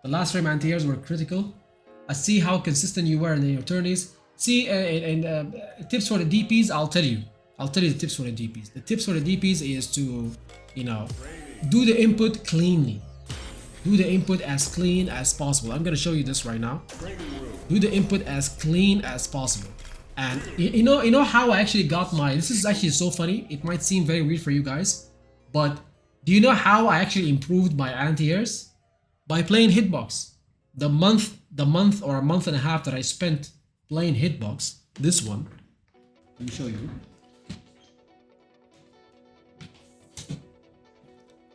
The last frame anti-airs were critical. I see how consistent you were in your turnies. See, tips for the DPs, I'll tell you. I'll tell you the tips for the DPs. The tips for the DPs is to, you know, do the input cleanly. Do the input as clean as possible. I'm gonna show you this right now. Do the input as clean as possible. And you know how I actually got my, this is actually so funny. It might seem very weird for you guys, but do you know how I actually improved my anti-airs? By playing hitbox. The month or a month and a half that I spent playing hitbox, this one, let me show you.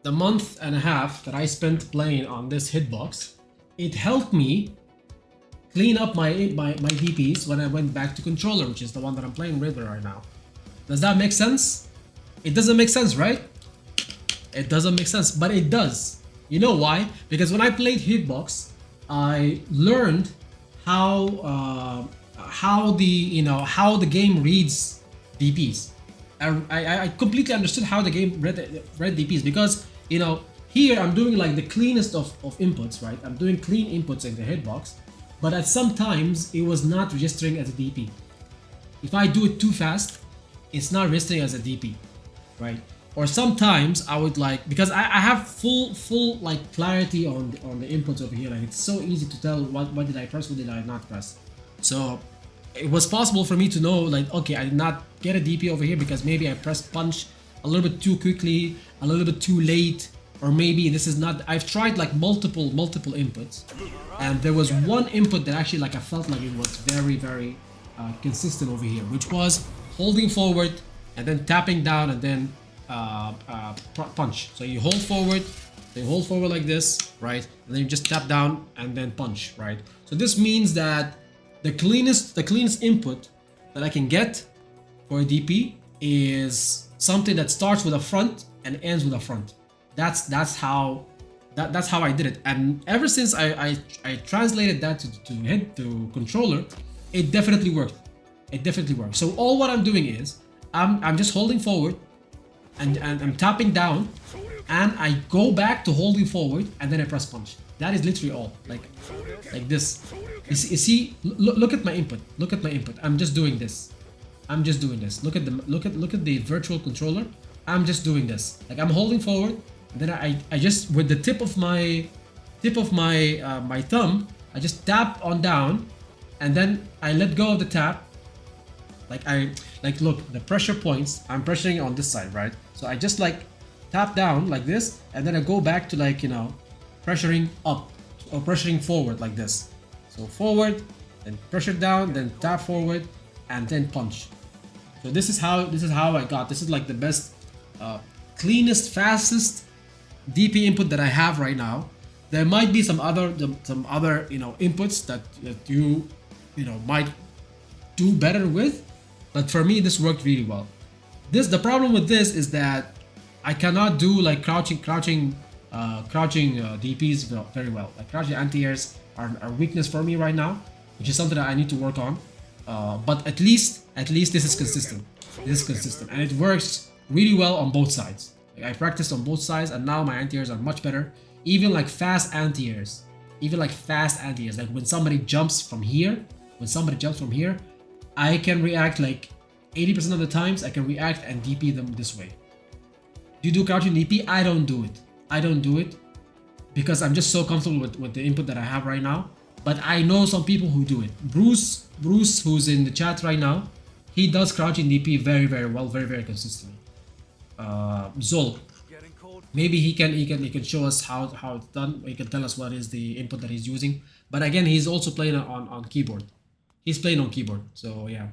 The month and a half that I spent playing on this hitbox, it helped me clean up my DPs when I went back to controller, which is the one that I'm playing with right now. Does that make sense? It doesn't make sense, right? It doesn't make sense, but it does. You know why? Because when I played hitbox, I learned how the game reads DPs. I completely understood how the game read DPs, because here I'm doing like the cleanest of inputs, right? I'm doing clean inputs in the hitbox, but at sometimes it was not registering as a DP. If I do it too fast, it's not registering as a DP, right? Or sometimes I would like, because I have full like clarity on the inputs over here. Like it's so easy to tell what did I press, what did I not press. So it was possible for me to know, like, okay, I did not get a DP over here because maybe I pressed punch a little bit too quickly, a little bit too late, or maybe this is not. I've tried like multiple inputs, and there was one input that actually like I felt like it was very consistent over here, which was holding forward and then tapping down and then punch. So you hold forward, then you hold forward like this, right? And then you just tap down and then punch, right? So this means that the cleanest input that I can get for a DP is something that starts with a front and ends with a front. That's how I did it. And ever since I translated that to controller, it definitely worked. It definitely worked. So all what I'm doing is I'm just holding forward and I'm tapping down, and I go back to holding forward and then I press punch. That is literally all. Like this. You see, look at my input. Look at my input. I'm just doing this. I'm just doing this. Look at the virtual controller. I'm just doing this. Like I'm holding forward, and then I just with the tip of my my thumb, I just tap on down, and then I let go of the tap. Like look, the pressure points, I'm pressuring on this side, right? So I just like tap down like this, and then I go back to like, pressuring up or pressuring forward like this. So forward, then pressure down, then tap forward, and then punch. So this is how I got. This is like the best, cleanest, fastest DP input that I have right now. There might be some other inputs that you might do better with, but for me this worked really well. The problem with this is that I cannot do like crouching DPs very well. Like crouching anti-airs are a weakness for me right now, which is something that I need to work on. But at least this is consistent. This is consistent, and it works really well on both sides. Like I practiced on both sides, and now my anti-airs are much better. Even like fast anti-airs, like when somebody jumps from here, I can react like 80% of the times. I can react and DP them this way. Do you do crouching DP? I don't do it because I'm just so comfortable with the input that I have right now. But I know some people who do it. Bruce, who's in the chat right now, he does crouching DP very well, very consistently. Zol, maybe he can show us how it's done. He can tell us what is the input that he's using. But again, he's also playing on keyboard. He's playing on keyboard, so yeah.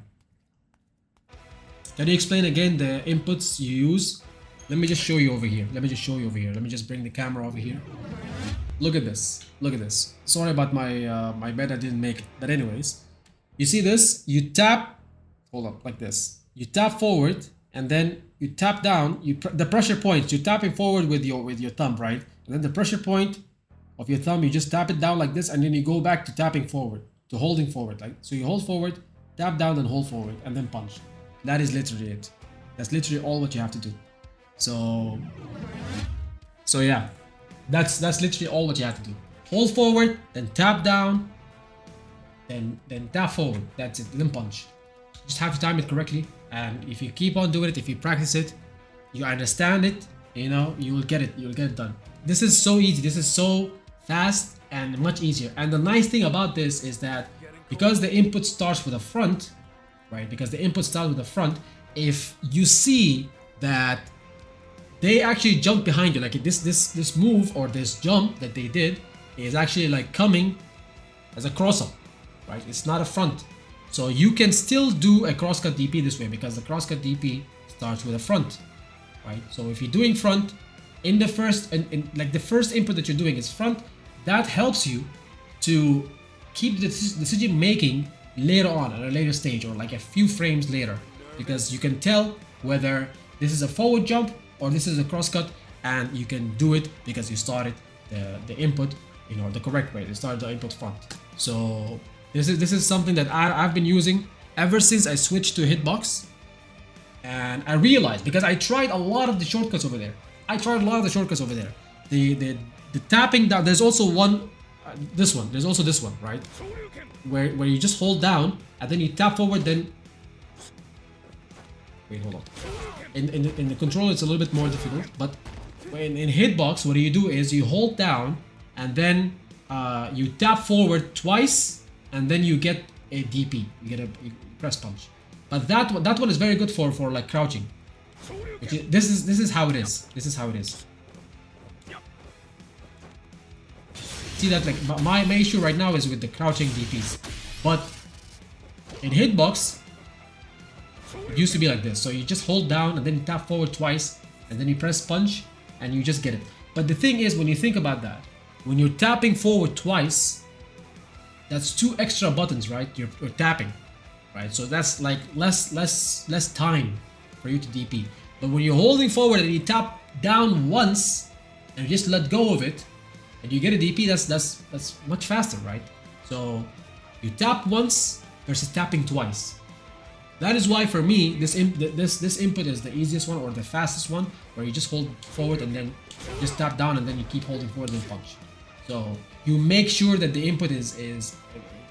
Can you explain again the inputs you use? Let me just show you over here. Let me just bring the camera over here. Look at this. Sorry about my bed, I didn't make it. But anyways, you see this? You tap, hold up, like this. You tap forward, and then you tap down. The pressure point, you're tapping forward with your thumb, right? And then the pressure point of your thumb, you just tap it down like this, and then you go back to tapping forward, to holding forward. Like so, you hold forward, tap down, and hold forward, and then punch. That is literally it. That's literally all what you have to do. So yeah, that's literally all what you have to do. hold forward, then tap down, then tap forward. That's it. Then punch. Just have to time it correctly, and if you keep on doing it, if you practice it, you understand it, you know, you will get it. You will get it done. This is so easy. This is so fast and much easier. And the nice thing about this is that because the input starts with a front, right? Because the input starts with the front, if you see that they actually jump behind you, like this move or this jump that they did is actually like coming as a cross up, right? It's not a front. So you can still do a crosscut DP this way because the crosscut DP starts with a front, right? So if you're doing front in the first, like the first input that you're doing is front, that helps you to keep the decision making later on at a later stage or like a few frames later, because you can tell whether this is a forward jump or this is a crosscut, and you can do it because you started the input, you know, the correct way. You started the input front. So this is something that I've been using ever since I switched to hitbox, and I realized because I tried a lot of the shortcuts over there. The tapping down. There's also one, this one. There's also this one, right? Where you just hold down and then you tap forward. Then wait, hold on. In the controller, it's a little bit more difficult, but in hitbox, what you do is you hold down and then you tap forward twice. And then you get a DP, you get a press punch. But that one is very good for like crouching. This is how it is. This is how it is. See that, like my issue right now is with the crouching DPs. But in hitbox, it used to be like this. So you just hold down and then you tap forward twice, and then you press punch, and you just get it. But the thing is, when you think about that, when you're tapping forward twice, that's 2 extra buttons, right? You're tapping, right? So that's like less time for you to DP. But when you're holding forward and you tap down once and you just let go of it and you get a DP, that's much faster, right? So you tap once versus tapping twice. That is why for me this input is the easiest one or the fastest one, where you just hold forward and then just tap down and then you keep holding forward and punch. So you make sure that the input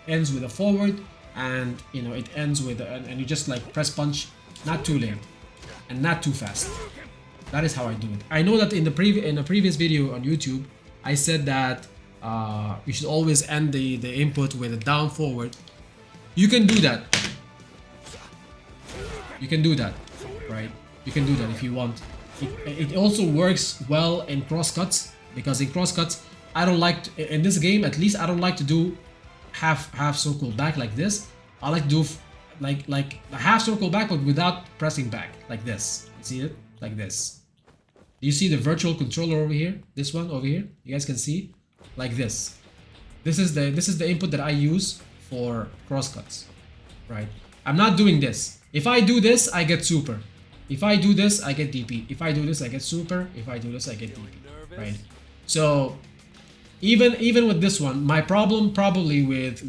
ends with a forward, and you know it ends with and you just like press punch, not too late and not too fast. That is how I do it. I know that in a previous video on YouTube, I said that you should always end the input with a down forward. You can do that. You can do that, right? You can do that if you want. It also works well in crosscuts, because in crosscuts, I don't like to, in this game at least, I don't like to do half circle back like this. I like to do like a half circle back, but without pressing back like this. You see it like this. Do you see the virtual controller over here? This one over here. You guys can see like this. This is the input that I use for crosscuts, right? I'm not doing this. If I do this, I get super. If I do this, I get DP. If I do this, I get super. If I do this, I get DP, right? So even with this one, my problem probably with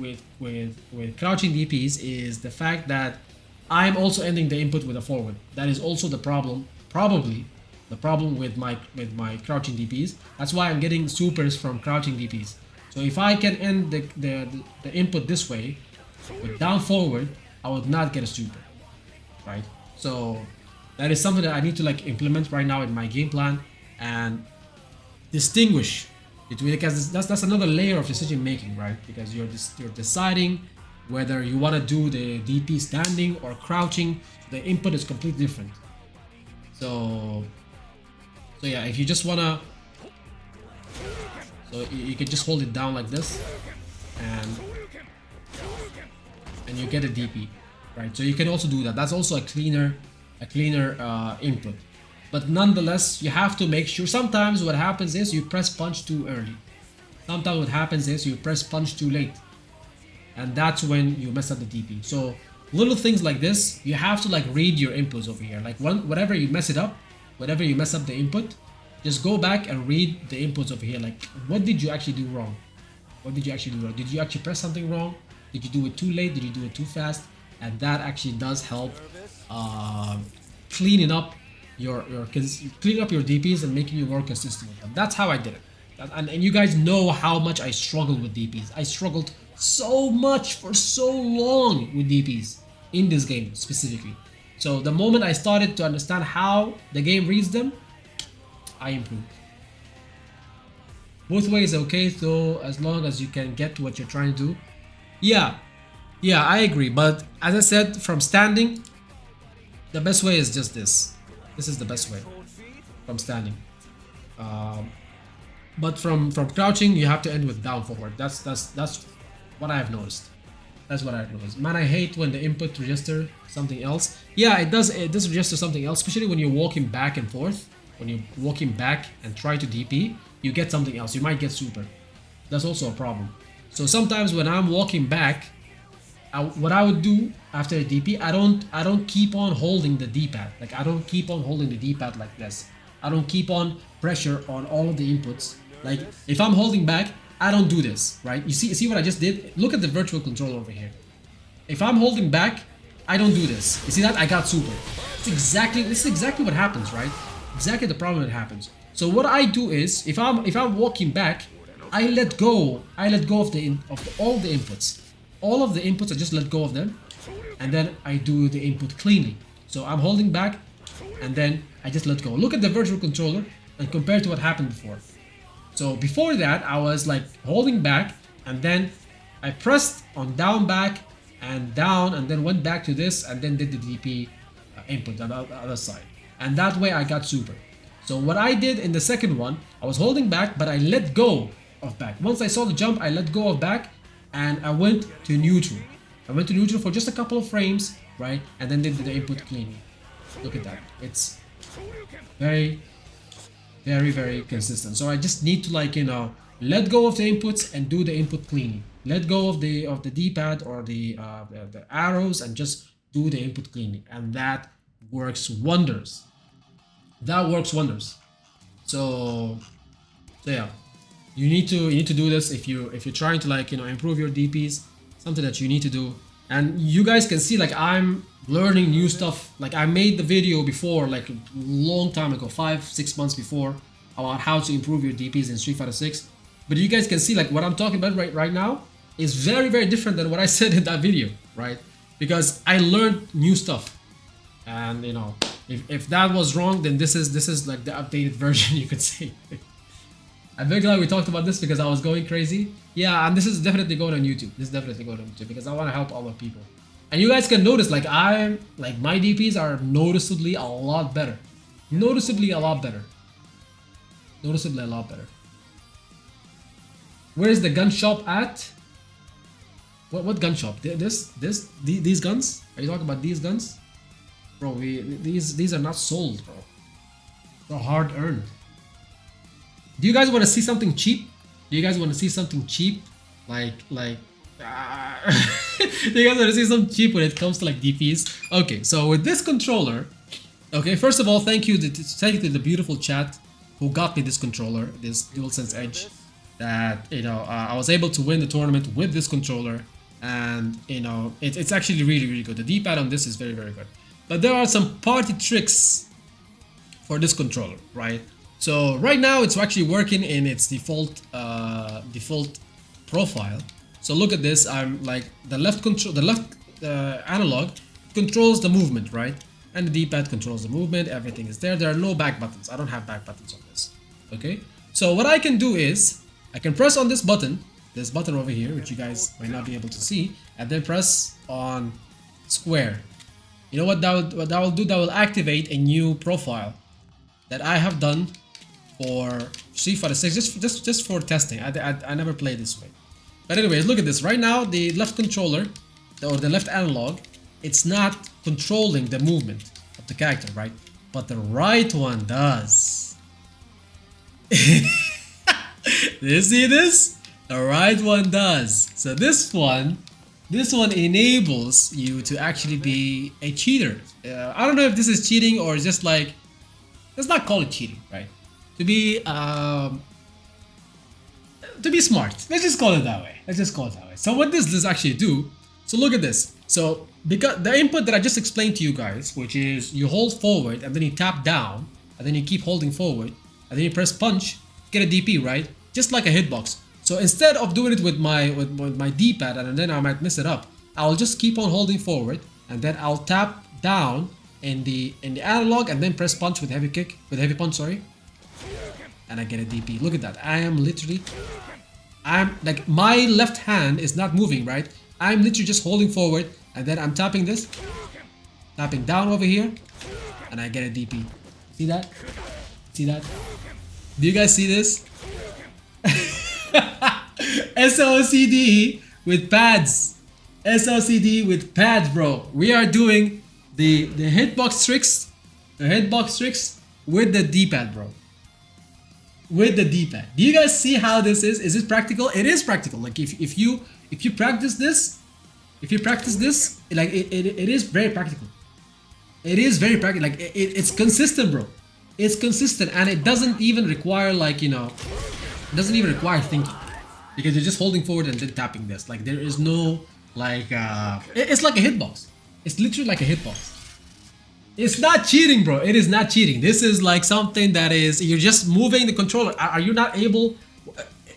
crouching DPs is the fact that I'm also ending the input with a forward. That is also the problem, probably the problem with my crouching DPs. That's why I'm getting supers from crouching DPs. So if I can end the input this way with down forward, I would not get a super, right? So that is something that I need to like implement right now in my game plan and distinguish between, because that's another layer of decision making, right? Because you're deciding whether you want to do the DP standing or crouching. The input is completely different. So yeah, if you just wanna, so you can just hold it down like this, and you get a DP, right? So you can also do that. That's also a cleaner input. But nonetheless, you have to make sure. Sometimes what happens is you press punch too early. Sometimes what happens is you press punch too late, and that's when you mess up the DP. So little things like this, you have to like read your inputs over here. Like whatever you mess up the input, just go back and read the inputs over here. Like, what did you actually do wrong? What did you actually do wrong? Did you actually press something wrong? Did you do it too late? Did you do it too fast? And that actually does help cleaning up your DPs and making you more consistent with them. That's how I did it. And you guys know how much I struggled with DPs. I struggled so much for so long with DPs in this game specifically. So the moment I started to understand how the game reads them, I improved. Both ways okay, so as long as you can get what you're trying to do. Yeah, I agree. But as I said, from standing, the best way is just this. This is the best way from standing. But from crouching, you have to end with down forward. That's what I have noticed. That's what I've noticed. Man, I hate when the input register something else. Yeah, it does register something else, especially when you're walking back and forth. When you're walking back and try to DP, you get something else. You might get super. That's also a problem. So sometimes when I'm walking back, what I would do after a DP, I don't keep on holding the D-pad. Like I don't keep on holding the D-pad like this. I don't keep on pressure on all of the inputs. Like if I'm holding back, I don't do this, right? You see what I just did? Look at the virtual controller over here. If I'm holding back, I don't do this. You see that? I got super. This is exactly what happens, right? Exactly the problem that happens. So what I do is, if I'm walking back, I let go of all the inputs. All of the inputs, I just let go of them, and then I do the input cleanly. So I'm holding back, and then I just let go. Look at the virtual controller and compare to what happened before. So before that, I was like holding back, and then I pressed on down back and down, and then went back to this, and then did the DP input on the other side. And that way I got super. So what I did in the second one, I was holding back, but I let go of back. Once I saw the jump, I let go of back, and I went to neutral. I went to neutral for just a couple of frames, right? And then did the input cleanly. Look at that. It's very, very, very consistent. So I just need to, like, you know, let go of the inputs and do the input cleanly. Let go of the D-pad or the arrows and just do the input cleanly, and that works wonders. That works wonders. So yeah, you need to do this if you're trying to, like, you know, improve your DPs. Something that you need to do. And you guys can see, like, I'm learning new stuff. Like, I made the video before, like a long time ago, 5-6 months before, about how to improve your DPs in Street Fighter 6. But you guys can see, like, what I'm talking about right now is very, very different than what I said in that video, right? Because I learned new stuff. And, you know, if that was wrong, then this is like the updated version, you could say. I'm very glad we talked about this because I was going crazy. Yeah, and this is definitely going on YouTube. This is definitely going on YouTube because I want to help all the people. And you guys can notice, like, my DPs are noticeably a lot better. Noticeably a lot better. Noticeably a lot better. Where is the gun shop at? What gun shop? These guns? Are you talking about these guns? Bro, these are not sold, bro. They're hard earned. Do you guys want to see something cheap? Do you guys want to see something cheap? Do you guys want to see something cheap when it comes to, like, DPs? Okay, so with this controller, okay, first of all, thank you to the beautiful chat who got me this controller, this DualSense Edge. That, you know, I was able to win the tournament with this controller, and, you know, it's actually really, really good. The D-pad on this is very, very good. But there are some party tricks for this controller, right? So right now it's actually working in its default profile. So look at this. I'm like the left analog controls the movement, right? And the D-pad controls the movement. Everything is there. There are no back buttons. I don't have back buttons on this. Okay. So what I can do is I can press on this button over here, which you guys might not be able to see, and then press on square. You know what that will do? That will activate a new profile that I have done for Street Fighter 6, just for testing. I never played this way. But anyways, look at this. Right now, the left controller, or the left analog, it's not controlling the movement of the character, right? But the right one does. Do you see this? The right one does. So this one enables you to actually be a cheater. I don't know if this is cheating or just, like, let's not call it cheating, right? To be smart. Let's just call it that way. So what does this actually do? So look at this. So because the input that I just explained to you guys, which is you hold forward and then you tap down and then you keep holding forward and then you press punch, get a DP, right? just like a hitbox. So instead of doing it with my D-pad and then I might mess it up, I'll just keep on holding forward and then I'll tap down in the analog and then press punch with heavy punch, sorry. And I get a DP. Look at that. I'm like, my left hand is not moving, right? I'm literally just holding forward and then I'm tapping this, tapping down over here, and I get a DP. See that? See that? Do you guys see this? SOCD with pads. SOCD with pads, bro. We are doing the hitbox tricks, with the D-pad, bro. With the D-pad. Do you guys see how this is? Is it practical? It is practical. Like if you practice this, like it is very practical. It is very practical. Like it's consistent, bro. It's consistent, and it doesn't even require, like, you know, it doesn't even require thinking, because you're just holding forward and then tapping this. Like there is no like it's like a hitbox. It's literally like a hitbox. It's not cheating, bro. It is not cheating. This is like something that is, you're just moving the controller. Are you not able,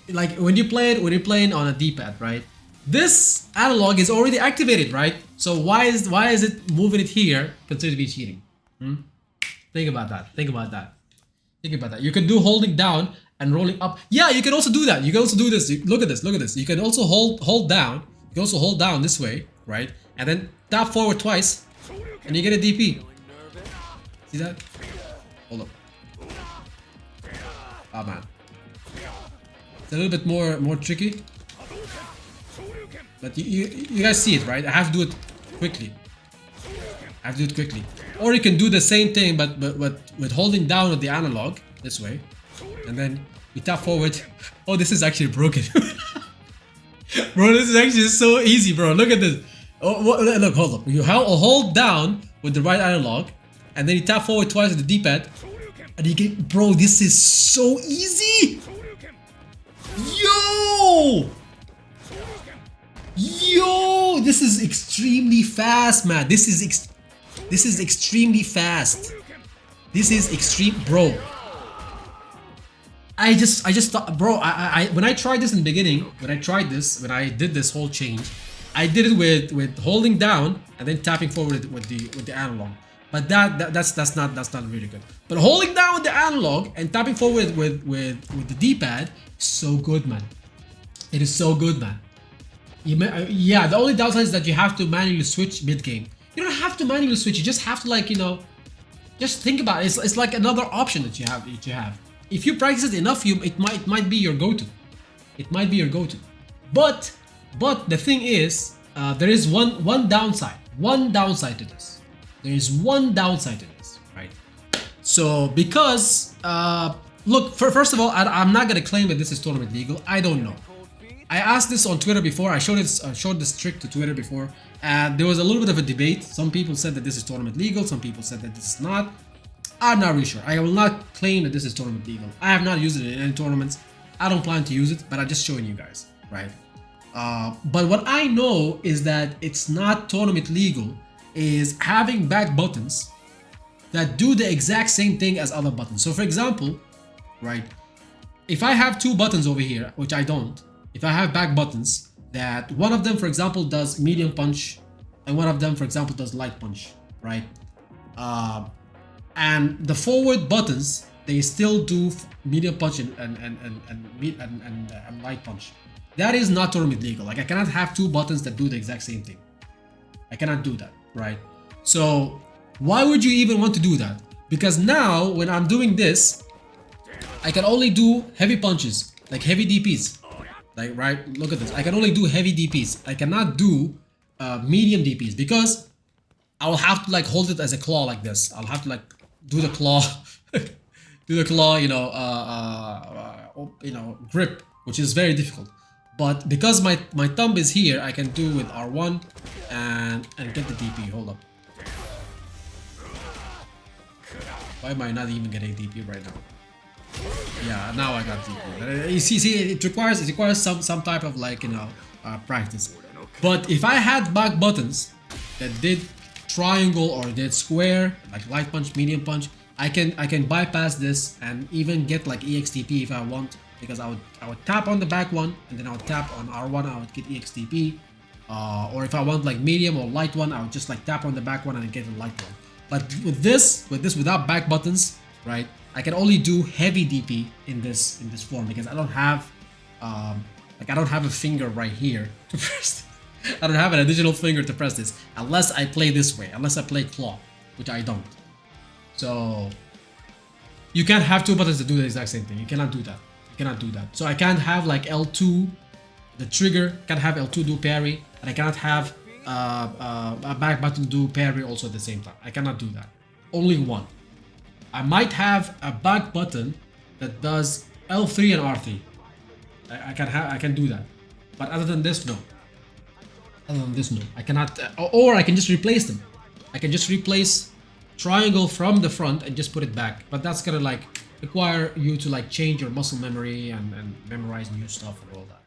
like when you're playing on a D-pad, right? This analog is already activated, right? So why is it moving it here considered to be cheating? Think about that. Think about that. Think about that. You can do holding down and rolling up. Yeah, you can also do that. You can also do this. Look at this. Look at this. You can also hold down. You can also hold down this way, right? And then tap forward twice, and you get a DP. See that? Hold up. Oh man, it's a little bit more tricky. But you guys see it, right? I have to do it quickly. Or you can do the same thing, but with holding down with the analog this way, and then you tap forward. Oh, this is actually broken. Bro, this is actually so easy, bro. Look at this. Oh, look, hold up. You hold down with the right analog, and then you tap forward twice with the D-pad, and you get, bro, this is so easy. Yo, this is extremely fast, man. This is extremely fast. This is extreme, bro. I just thought, bro, when I tried this in the beginning, when I did this whole change, I did it with holding down and then tapping forward with the analog. But that's not really good. But holding down with the analog and tapping forward with the D-pad is so good, man. It is so good, man. Yeah, the only downside is that you have to manually switch mid-game. You don't have to manually switch. You just have to, like, you know, just think about it. It's like another option that you have. If you practice it enough, it might be your go-to. It might be your go-to. But the thing is, there is one downside. One downside to this. There is one downside to this, right? So because look, first of all, I'm not gonna claim that this is tournament legal. I don't know. I asked this on Twitter before. I showed this trick to Twitter before, and there was a little bit of a debate. Some people said that this is tournament legal. Some people said that this is not. I'm not really sure. I will not claim that this is tournament legal. I have not used it in any tournaments. I don't plan to use it, but I'm just showing you guys, right? But what I know is that it's not tournament legal is having back buttons that do the exact same thing as other buttons. So for example, right, if I have two buttons over here, which I don't, if I have back buttons that one of them, for example, does medium punch and one of them, for example, does light punch, right? And the forward buttons, they still do medium punch and light punch. That is not tournament legal. Like, I cannot have two buttons that do the exact same thing. I cannot do that, right? So why would you even want to do that? Because now when I'm doing this, I can only do heavy punches, like heavy DPs. Like, right, look at this. I can only do heavy DPs. I cannot do medium DPs because I will have to, like, hold it as a claw like this. I'll have to, like, do the claw, grip, which is very difficult. But because my thumb is here, I can do with R1 and get the DP. Hold up. Why am I not even getting DP right now? Yeah, now I got DP. You see, it requires some type of, like, you know, practice. But if I had back buttons that did triangle or did square, like light punch, medium punch, I can bypass this and even get like EXTP if I want because I would tap on the back one, and then I would tap on R1, I would get EXTP. Or if I want like medium or light one, I would just like tap on the back one and get a light one. But with this without back buttons, right? I can only do heavy DP in this form because I don't have like I don't have a finger right here to press. I don't have an additional finger to press this unless I play this way, unless I play claw, which I don't. So you can't have two buttons to do the exact same thing. You cannot do that. You cannot do that. So I can't have like L2, the trigger, can't have L2 do parry, and I cannot have a back button do parry also at the same time. I cannot do that. Only one. I might have a back button that does L3 and R3. I can do that. But other than this, no. Other than this, no. I cannot, or I can just replace them. I can just replace triangle from the front and just put it back. But that's gonna like require you to like change your muscle memory and memorize new stuff and all that.